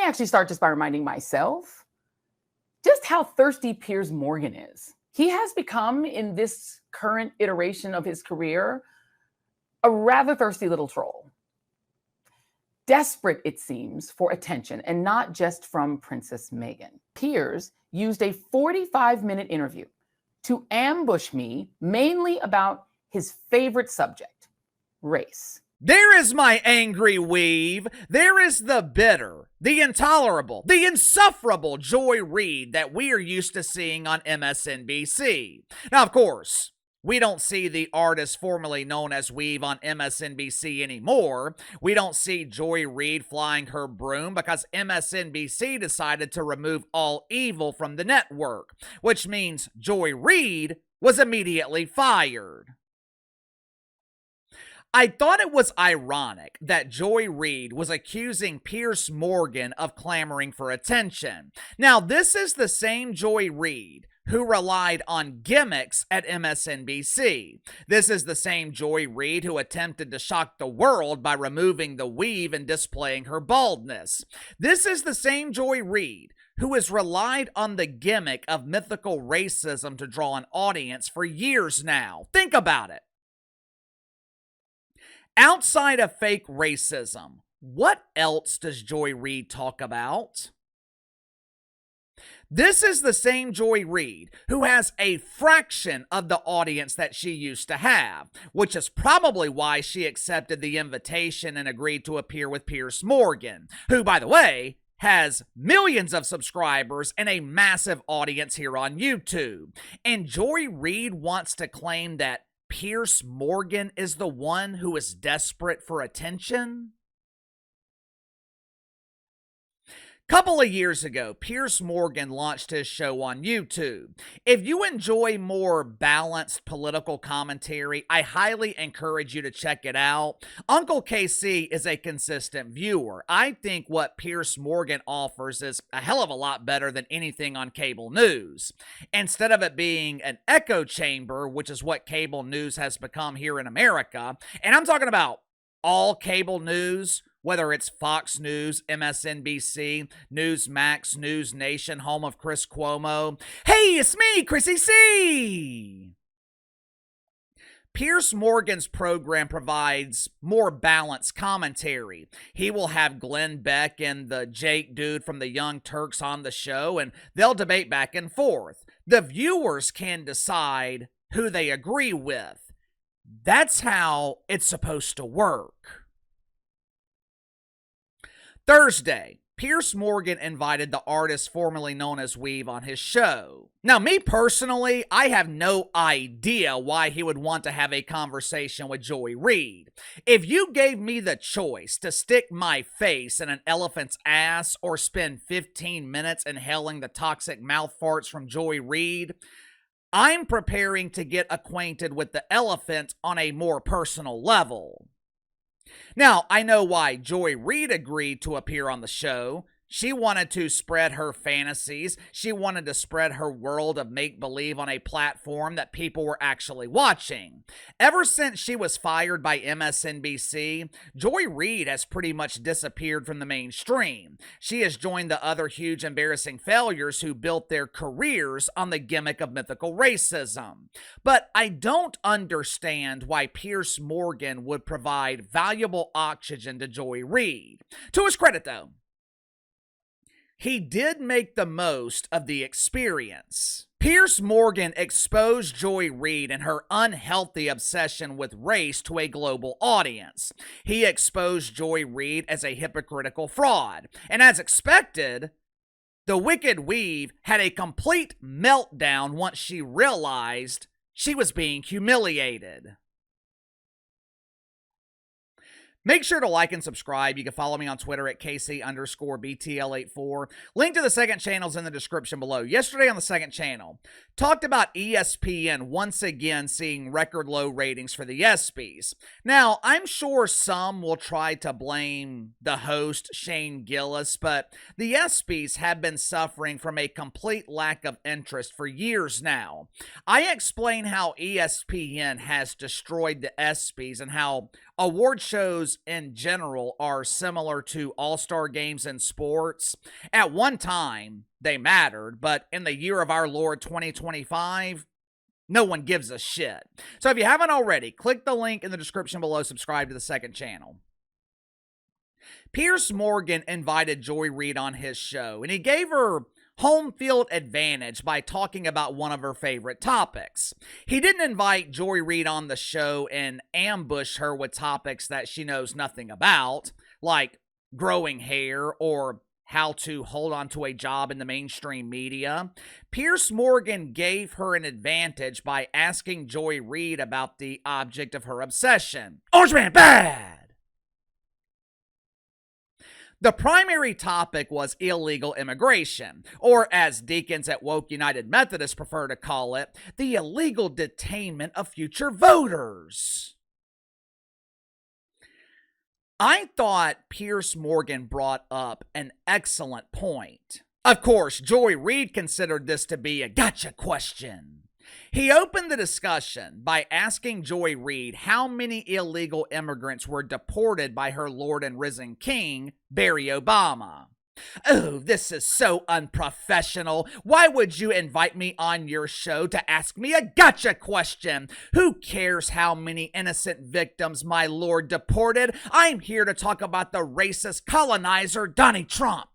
may actually start just by reminding myself just how thirsty Piers Morgan is. He has become, in this current iteration of his career, a rather thirsty little troll. Desperate, it seems, for attention, and not just from Princess Meghan. Piers used a 45-minute interview to ambush me, mainly about his favorite subject, race. There is my angry weave. There is the bitter, the intolerable, the insufferable Joy Reid that we are used to seeing on MSNBC. Now, of course, we don't see the artist formerly known as Weave on MSNBC anymore. We don't see Joy Reid flying her broom because MSNBC decided to remove all evil from the network, which means Joy Reid was immediately fired. I thought it was ironic that Joy Reid was accusing Piers Morgan of clamoring for attention. Now, this is the same Joy Reid who relied on gimmicks at MSNBC. This is the same Joy Reid who attempted to shock the world by removing the weave and displaying her baldness. This is the same Joy Reid who has relied on the gimmick of mythical racism to draw an audience for years now. Think about it. Outside of fake racism, what else does Joy Reid talk about? This is the same Joy Reid who has a fraction of the audience that she used to have, which is probably why she accepted the invitation and agreed to appear with Piers Morgan, who, by the way, has millions of subscribers and a massive audience here on YouTube. And Joy Reid wants to claim that Piers Morgan is the one who is desperate for attention? Couple of years ago, Piers Morgan launched his show on YouTube. If you enjoy more balanced political commentary, I highly encourage you to check it out. Uncle KC is a consistent viewer. I think what Piers Morgan offers is a hell of a lot better than anything on cable news. Instead of it being an echo chamber, which is what cable news has become here in America, and I'm talking about all cable news, whether it's Fox News, MSNBC, Newsmax, News Nation, home of Chris Cuomo. Hey, it's me, Chrissy C. Piers Morgan's program provides more balanced commentary. He will have Glenn Beck and the Jake dude from the Young Turks on the show, and they'll debate back and forth. The viewers can decide who they agree with. That's how it's supposed to work. Thursday, Piers Morgan invited the artist formerly known as Weave on his show. Now, me personally, I have no idea why he would want to have a conversation with Joy Reid. If you gave me the choice to stick my face in an elephant's ass or spend 15 minutes inhaling the toxic mouth farts from Joy Reid, I'm preparing to get acquainted with the elephant on a more personal level. Now, I know why Joy Reid agreed to appear on the show. She wanted to spread her fantasies. She wanted to spread her world of make-believe on a platform that people were actually watching. Ever since she was fired by MSNBC, Joy Reid has pretty much disappeared from the mainstream. She has joined the other huge embarrassing failures who built their careers on the gimmick of mythical racism. But I don't understand why Piers Morgan would provide valuable oxygen to Joy Reid. To his credit, though, he did make the most of the experience. Piers Morgan exposed Joy Reid and her unhealthy obsession with race to a global audience. He exposed Joy Reid as a hypocritical fraud. And as expected, the Wicked Weave had a complete meltdown once she realized she was being humiliated. Make sure to like and subscribe. You can follow me on Twitter at KC_BTL84. Link to the second channel is in the description below. Yesterday on the second channel, talked about ESPN once again seeing record low ratings for the ESPYs. Now, I'm sure some will try to blame the host, Shane Gillis, but the ESPYs have been suffering from a complete lack of interest for years now. I explain how ESPN has destroyed the ESPYs and how award shows shows in general are similar to all-star games in sports. At one time, they mattered, but in the year of our Lord 2025, no one gives a shit. So if you haven't already, click the link in the description below, subscribe to the second channel. Piers Morgan invited Joy Reid on his show, and he gave her home field advantage by talking about one of her favorite topics. He didn't invite Joy Reid on the show and ambush her with topics that she knows nothing about, like growing hair or how to hold on to a job in the mainstream media. Piers Morgan gave her an advantage by asking Joy Reid about the object of her obsession. Orange Man bad! The primary topic was illegal immigration, or as deacons at Woke United Methodist prefer to call it, the illegal detainment of future voters. I thought Piers Morgan brought up an excellent point. Of course, Joy Reid considered this to be a gotcha question. He opened the discussion by asking Joy Reid how many illegal immigrants were deported by her Lord and risen King, Barry Obama. Oh, this is so unprofessional. Why would you invite me on your show to ask me a gotcha question? Who cares how many innocent victims my Lord deported? I'm here to talk about the racist colonizer, Donald Trump.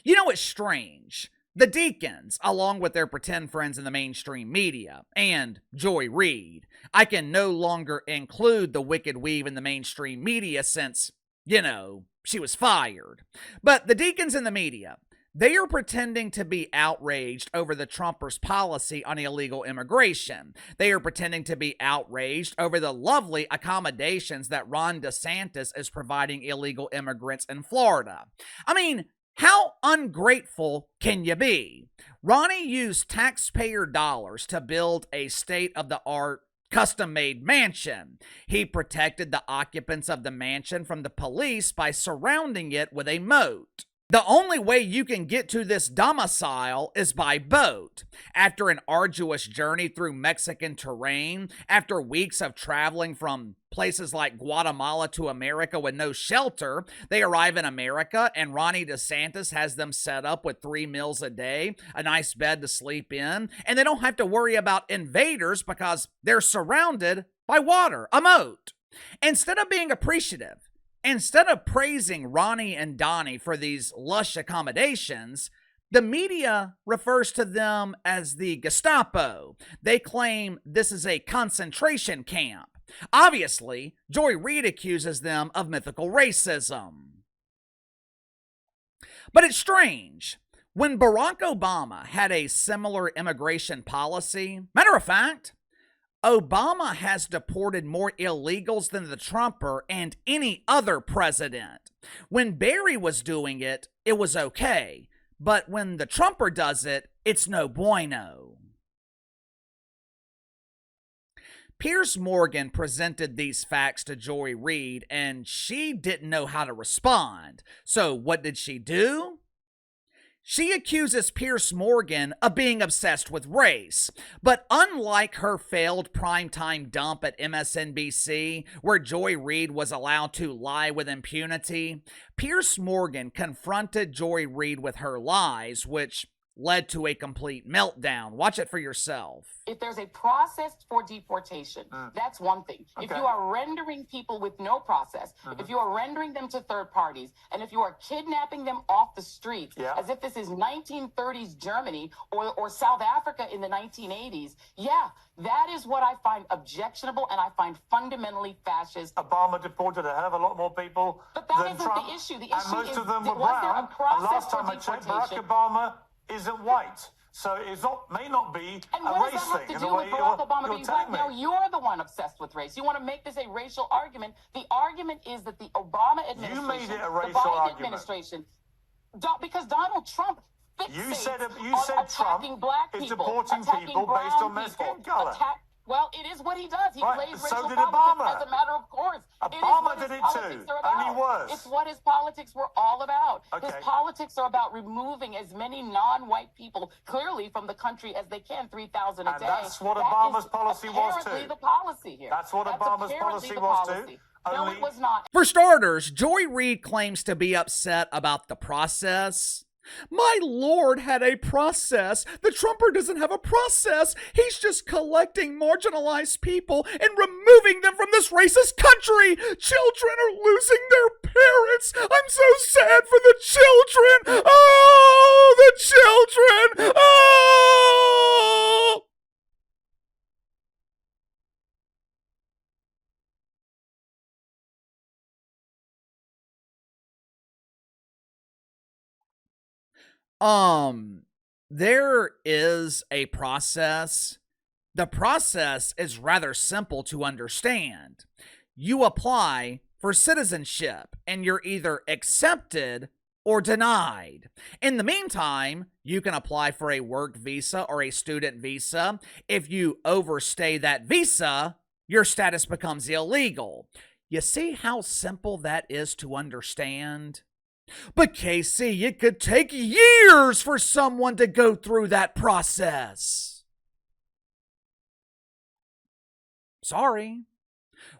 You know, it's strange. The deacons, along with their pretend friends in the mainstream media, and Joy Reid, I can no longer include the wicked weave in the mainstream media since, you know, she was fired. But the deacons in the media, they are pretending to be outraged over the Trumpers' policy on illegal immigration. They are pretending to be outraged over the lovely accommodations that Ron DeSantis is providing illegal immigrants in Florida. I mean, how ungrateful can you be? Ronnie used taxpayer dollars to build a state-of-the-art custom-made mansion. He protected the occupants of the mansion from the police by surrounding it with a moat. The only way you can get to this domicile is by boat. After an arduous journey through Mexican terrain, after weeks of traveling from places like Guatemala to America with no shelter, they arrive in America and Ronnie DeSantis has them set up with 3 meals a day, a nice bed to sleep in, and they don't have to worry about invaders because they're surrounded by water, a moat. Instead of being appreciative, instead of praising Ronnie and Donnie for these lush accommodations, the media refers to them as the Gestapo. They claim this is a concentration camp. Obviously, Joy Reid accuses them of mythical racism. But it's strange. When Barack Obama had a similar immigration policy, matter of fact, Obama has deported more illegals than the Trumper and any other president. When Barry was doing it, it was okay. But when the Trumper does it, it's no bueno. Piers Morgan presented these facts to Joy Reid, and she didn't know how to respond. So what did she do? She accuses Piers Morgan of being obsessed with race. But unlike her failed primetime dump at MSNBC, where Joy Reid was allowed to lie with impunity, Piers Morgan confronted Joy Reid with her lies, which led to a complete meltdown. Watch it for yourself. If there's a process for deportation, that's one thing. Okay. If you are rendering people with no process, if you are rendering them to third parties, and if you are kidnapping them off the streets, as if this is 1930s Germany or South Africa in the 1980s, that is what I find objectionable and I find fundamentally fascist. Obama deported a hell of a lot more people but that than isn't Trump, the issue. The and issue most is, of them were was there brown. a process Last time for I checked, deportation? Barack Obama isn't white. So it's may not be and a what race does that have thing. to do with Barack Obama being black? Me. Now you're the one obsessed with race. You want to make this a racial argument. The argument is that the Obama administration, You made it a racial the Biden argument. administration, because Donald Trump fixates You said on Trump attacking black is people, deporting attacking people brown based on their people, skin color. Well, it is what he does. He Right, plays so racial did politics Obama. as a matter of course. Obama it is what did his it politics too, are about. only worse. It's what his politics were all about. Okay. His politics are about removing as many non-white people clearly from the country as they can, 3,000 a And day. that's what That Obama's is policy was apparently too. the policy here. That's what Obama's apparently policy the was policy. too. No, Only it was not. For starters, Joy Reid claims to be upset about the process. My lord had a process. The Trumper doesn't have a process. He's just collecting marginalized people and removing them from this racist country. Children are losing their parents. I'm so sad for the children. Oh, the children. Oh! There is a process. The process is rather simple to understand. You apply for citizenship and you're either accepted or denied. In the meantime, you can apply for a work visa or a student visa. If you overstay that visa, your status becomes illegal. You see how simple that is to understand? But Casey, it could take years for someone to go through that process. Sorry.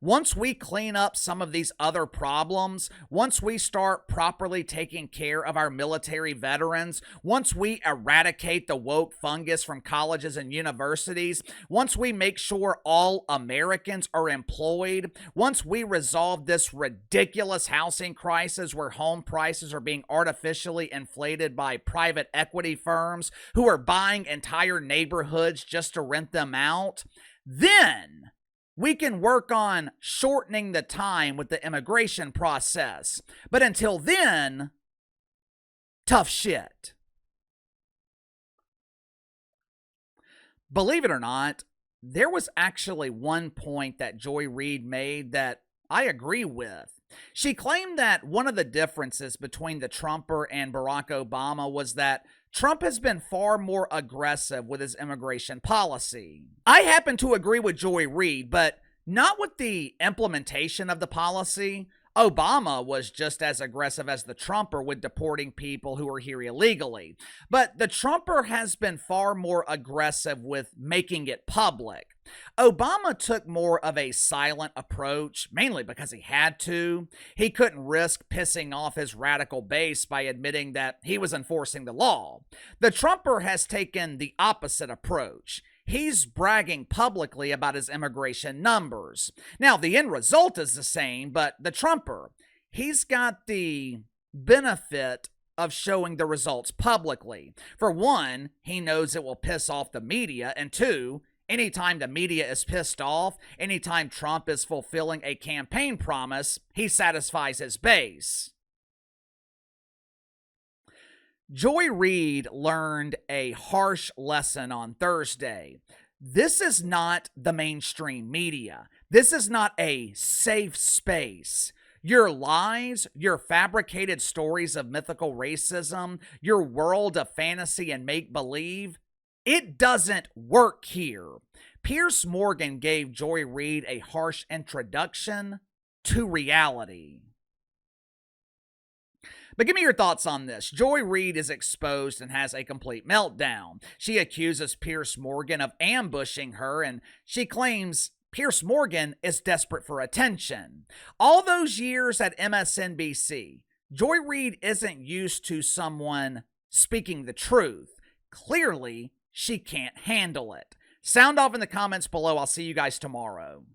Once we clean up some of these other problems, once we start properly taking care of our military veterans, once we eradicate the woke fungus from colleges and universities, once we make sure all Americans are employed, once we resolve this ridiculous housing crisis where home prices are being artificially inflated by private equity firms who are buying entire neighborhoods just to rent them out, then we can work on shortening the time with the immigration process. But until then, tough shit. Believe it or not, there was actually one point that Joy Reid made that I agree with. She claimed that one of the differences between the Trumper and Barack Obama was that Trump has been far more aggressive with his immigration policy. I happen to agree with Joy Reid, but not with the implementation of the policy. Obama was just as aggressive as the Trumper with deporting people who are here illegally. But the Trumper has been far more aggressive with making it public. Obama took more of a silent approach, mainly because he had to. He couldn't risk pissing off his radical base by admitting that he was enforcing the law. The Trumper has taken the opposite approach. He's bragging publicly about his immigration numbers. Now, the end result is the same, but the Trumper, he's got the benefit of showing the results publicly. For one, he knows it will piss off the media, and two, anytime the media is pissed off, anytime Trump is fulfilling a campaign promise, he satisfies his base. Joy Reid learned a harsh lesson on Thursday. This is not the mainstream media. This is not a safe space. Your lies, your fabricated stories of mythical racism, your world of fantasy and make-believe, it doesn't work here. Piers Morgan gave Joy Reid a harsh introduction to reality. But give me your thoughts on this. Joy Reid is exposed and has a complete meltdown. She accuses Piers Morgan of ambushing her, and she claims Piers Morgan is desperate for attention. All those years at MSNBC, Joy Reid isn't used to someone speaking the truth. Clearly, she can't handle it. Sound off in the comments below. I'll see you guys tomorrow.